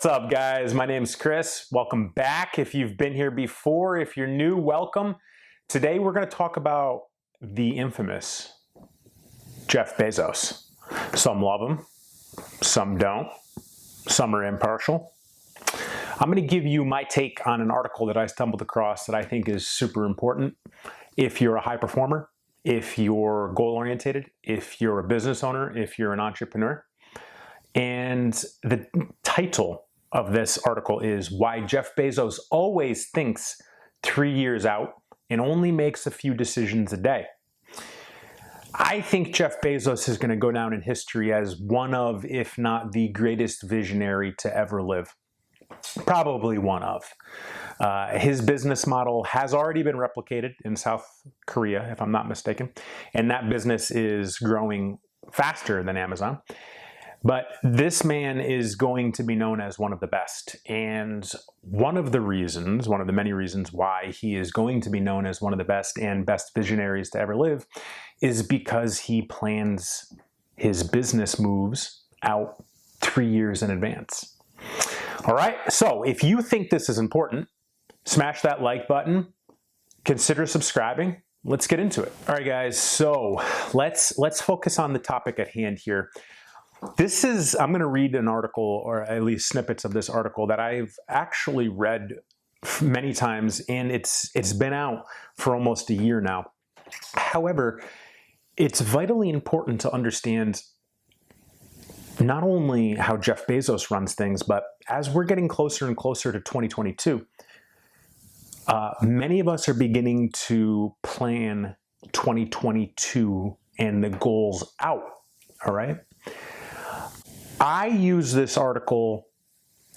What's up, guys? My name's Chris. Welcome back. If you've been here before, if you're new, welcome. Today we're going to talk about the infamous Jeff Bezos. Some love him, some don't, some are impartial. I'm going to give you my take on an article that I stumbled across that I think is super important. If you're a high performer, if you're goal-oriented, if you're a business owner, if you're an entrepreneur. And the title of this article is Why Jeff Bezos Always Thinks 3 years Out and Only Makes a Few Decisions a Day. I think Jeff Bezos is going to go down in history as one of, if not the greatest visionary to ever live. Probably one of. His business model has already been replicated in South Korea, if I'm not mistaken, and that business is growing faster than Amazon. But this man is going to be known as one of the best. And one of the many reasons why he is going to be known as one of the best and best visionaries to ever live is because he plans his business moves out 3 years in advance. All right, so if you think this is important, smash that like button, consider subscribing. Let's get into it. All right, guys, so let's focus on the topic at hand here. I'm going to read an article, or at least snippets of this article that I've actually read many times, and it's been out for almost a year now. However, it's vitally important to understand not only how Jeff Bezos runs things, but as we're getting closer and closer to 2022, many of us are beginning to plan 2022 and the goals out, all right? I used this article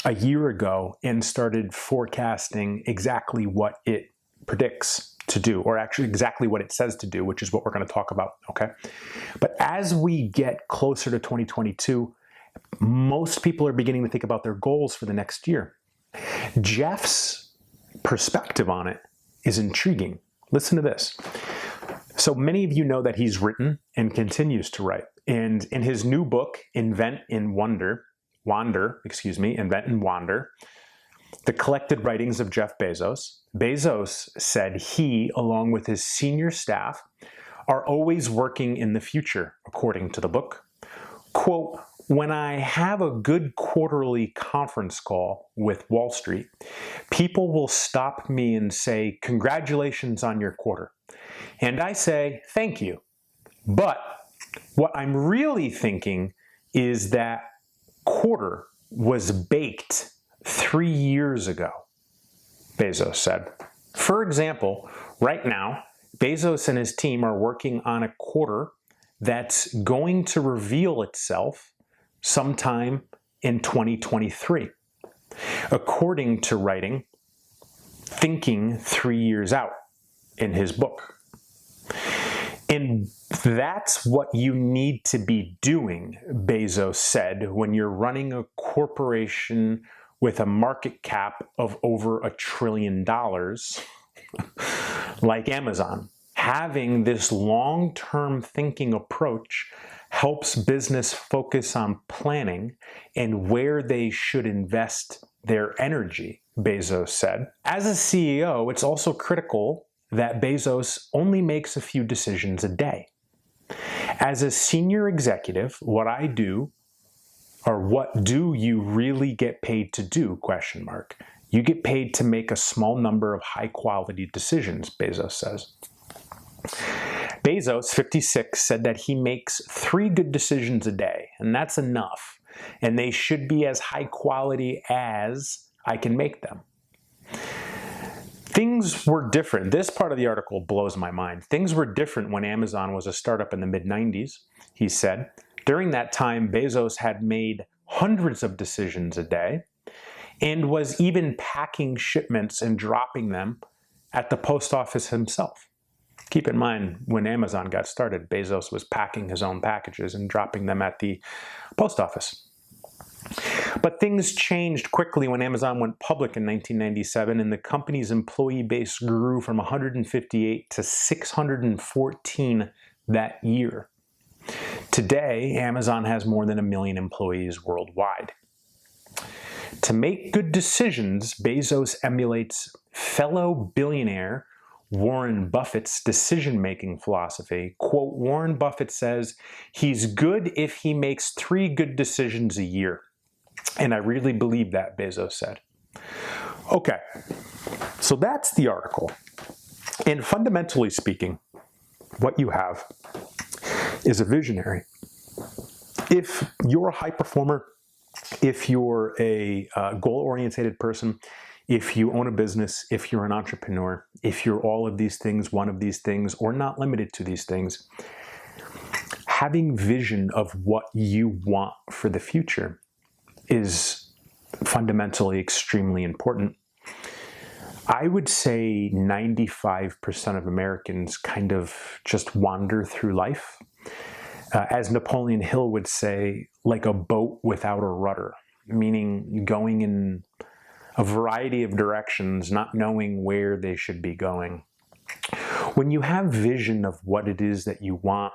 a year ago and started forecasting exactly what it predicts to do, or actually exactly what it says to do, which is what we're going to talk about, okay? But as we get closer to 2022, most people are beginning to think about their goals for the next year. Jeff's perspective on it is intriguing. Listen to this. So many of you know that he's written and continues to write. And in his new book, Invent and Wander, the collected writings of Jeff Bezos, Bezos said he, along with his senior staff, are always working in the future, according to the book. Quote, when I have a good quarterly conference call with Wall Street, people will stop me and say, congratulations on your quarter. And I say, thank you. But what I'm really thinking is that quarter was baked 3 years ago, Bezos said. For example, right now, Bezos and his team are working on a quarter that's going to reveal itself sometime in 2023, according to writing, Thinking 3 Years Out in his book. And that's what you need to be doing, Bezos said, when you're running a corporation with a market cap of over $1 trillion like Amazon. Having this long-term thinking approach helps business focus on planning and where they should invest their energy, Bezos said. As a CEO, it's also critical that Bezos only makes a few decisions a day. As a senior executive, what do you really get paid to do? ? You get paid to make a small number of high-quality decisions, Bezos says. Bezos, 56, said that he makes 3 good decisions a day, and that's enough. And they should be as high quality as I can make them. Things were different. This part of the article blows my mind. Things were different when Amazon was a startup in the mid-90s, he said. During that time, Bezos had made hundreds of decisions a day and was even packing shipments and dropping them at the post office himself. Keep in mind, when Amazon got started, Bezos was packing his own packages and dropping them at the post office. But things changed quickly when Amazon went public in 1997, and the company's employee base grew from 158 to 614 that year. Today, Amazon has more than 1 million employees worldwide. To make good decisions, Bezos emulates fellow billionaire Warren Buffett's decision-making philosophy. Quote, Warren Buffett says, he's good if he makes 3 good decisions a year. And I really believe that, Bezos said. Okay, so that's the article. And fundamentally speaking, what you have is a visionary. If you're a high performer, if you're a goal-oriented person, if you own a business, if you're an entrepreneur, if you're all of these things, one of these things, or not limited to these things, having vision of what you want for the future is fundamentally extremely important. I would say 95% of Americans kind of just wander through life. As Napoleon Hill would say, like a boat without a rudder, meaning going in a variety of directions, not knowing where they should be going. When you have vision of what it is that you want,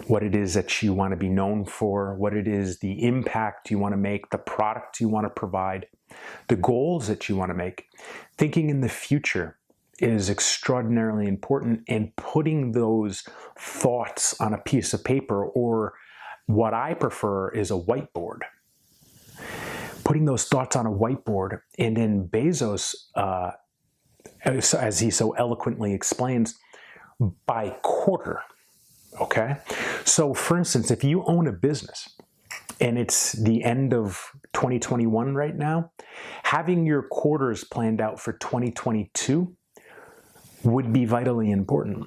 what it is that you want to be known for, what it is, the impact you want to make, the product you want to provide, the goals that you want to make, thinking in the future is extraordinarily important, and putting those thoughts on a piece of paper, or what I prefer is a whiteboard. Putting those thoughts on a whiteboard, and then Bezos, as he so eloquently explains, by quarter, okay? So for instance, if you own a business, and it's the end of 2021 right now, having your quarters planned out for 2022 would be vitally important.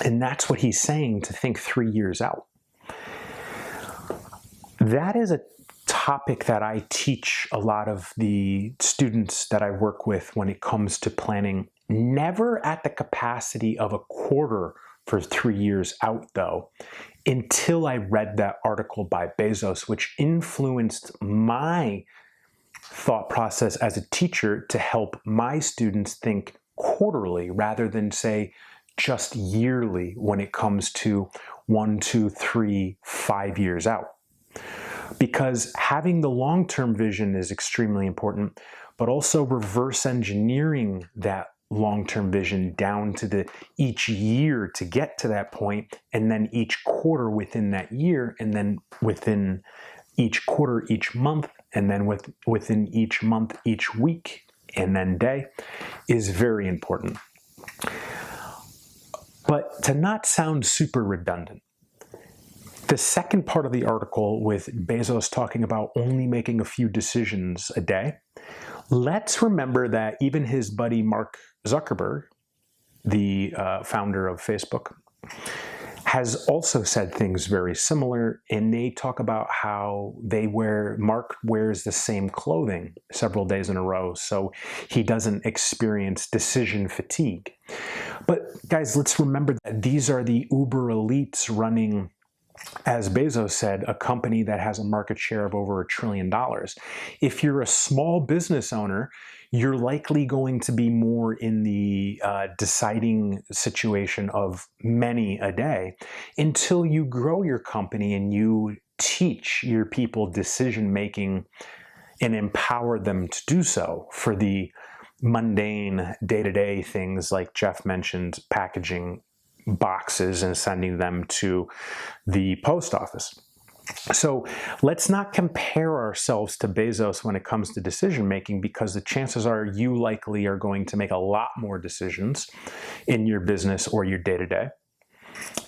And that's what he's saying, to think 3 years out. That is a topic that I teach a lot of the students that I work with when it comes to planning. Never at the capacity of a quarter for 3 years out, though, until I read that article by Bezos, which influenced my thought process as a teacher to help my students think quarterly rather than, say, just yearly when it comes to 1, 2, 3, 5 years out. Because having the long-term vision is extremely important, but also reverse engineering that long-term vision down to each year to get to that point, and then each quarter within that year, and then within each quarter, each month, and then within each month, each week, and then day, is very important. But to not sound super redundant, the second part of the article, with Bezos talking about only making a few decisions a day, let's remember that even his buddy Mark Zuckerberg, the founder of Facebook, has also said things very similar, and they talk about how Mark wears the same clothing several days in a row, so he doesn't experience decision fatigue. But guys, let's remember that these are the uber elites running, as Bezos said, a company that has a market share of over $1 trillion. If you're a small business owner, you're likely going to be more in the deciding situation of many a day, until you grow your company and you teach your people decision-making and empower them to do so for the mundane day-to-day things like Jeff mentioned, packaging boxes and sending them to the post office. So let's not compare ourselves to Bezos when it comes to decision making, because the chances are you likely are going to make a lot more decisions in your business or your day-to-day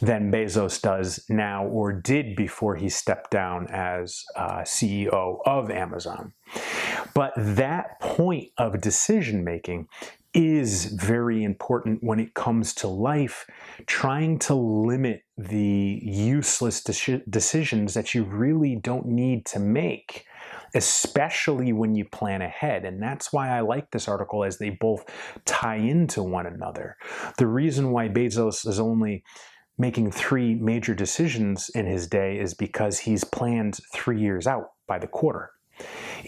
than Bezos does now, or did before he stepped down as CEO of Amazon. But that point of decision making is very important when it comes to life, trying to limit the useless decisions that you really don't need to make, especially when you plan ahead. And that's why I like this article, as they both tie into one another. The reason why Bezos is only making 3 major decisions in his day is because he's planned 3 years out by the quarter.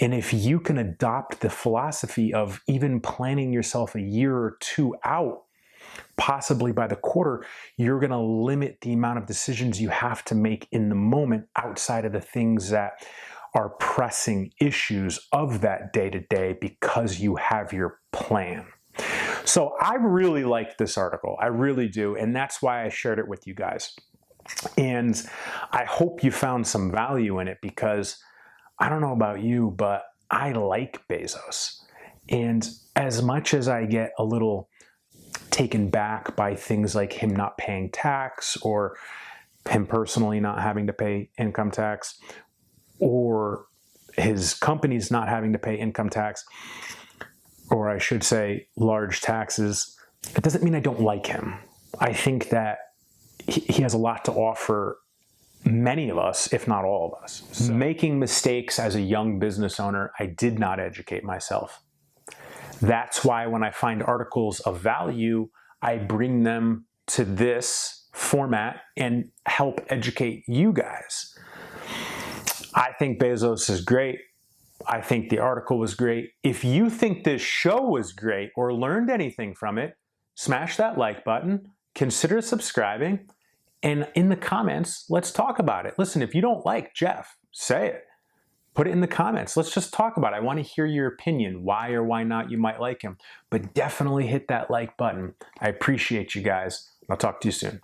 And if you can adopt the philosophy of even planning yourself a year or 2 out, possibly by the quarter, you're going to limit the amount of decisions you have to make in the moment outside of the things that are pressing issues of that day-to-day because you have your plan. So I really like this article. I really do. And that's why I shared it with you guys. And I hope you found some value in it, because I don't know about you, but I like Bezos. And as much as I get a little taken back by things like him not paying tax, or him personally not having to pay income tax, or his companies not having to pay income tax, or I should say large taxes, it doesn't mean I don't like him. I think that he has a lot to offer many of us, if not all of us. So, making mistakes as a young business owner, I did not educate myself. That's why when I find articles of value, I bring them to this format and help educate you guys. I think Bezos is great. I think the article was great. If you think this show was great or learned anything from it, smash that like button, consider subscribing, and in the comments, let's talk about it. Listen, if you don't like Jeff, say it. Put it in the comments. Let's just talk about it. I want to hear your opinion, why or why not you might like him. But definitely hit that like button. I appreciate you guys. I'll talk to you soon.